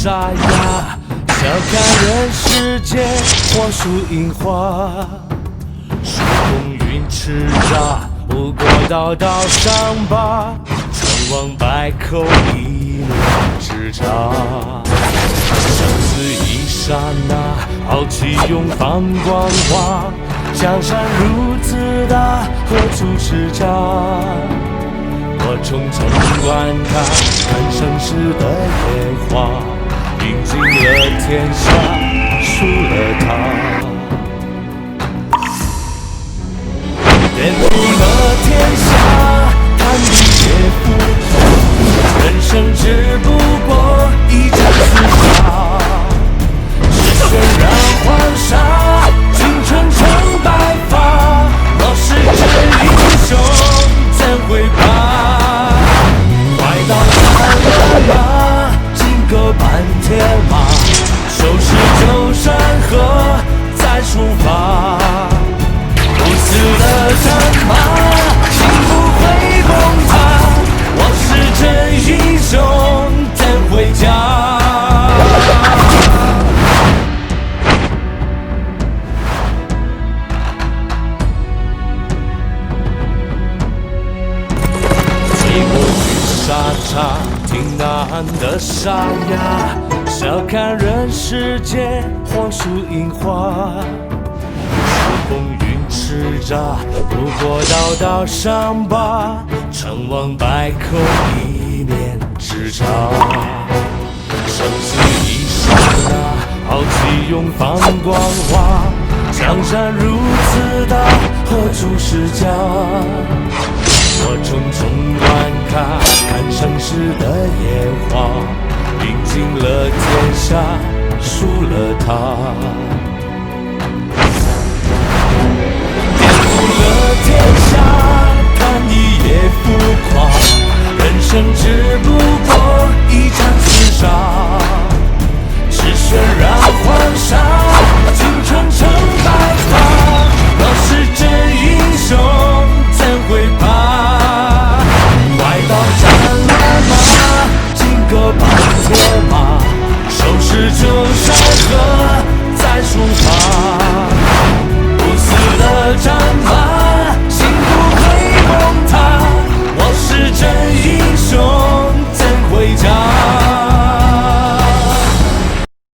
沙哑，笑看人世间火树银花。数风云叱咤，不过道道伤疤，成王败寇一念之差。生死一刹那，豪气永放光华。江山如此大，何处是家？我重重观看，看盛世的烟花，饮尽了天下，输了他。颠覆了天下，贪欲皆浮华，人生只不过一场厮杀。是血染黄沙，青春成白发。若是真英雄，怎会怕？快刀斩了马，金戈伴铁马，收拾旧山河，再出发。不死的战马，心不会崩塌。我是真英雄，怎会假？沙茶，听呐喊的沙哑，笑看人世间黄树银花。数风云叱咤，不过道道伤疤，成王败寇一念之差。生死一刹那，豪气永放光华。江山如此大，何处是家？我重重观看，看盛世的烟花，饮尽了天下，输了他。颠覆了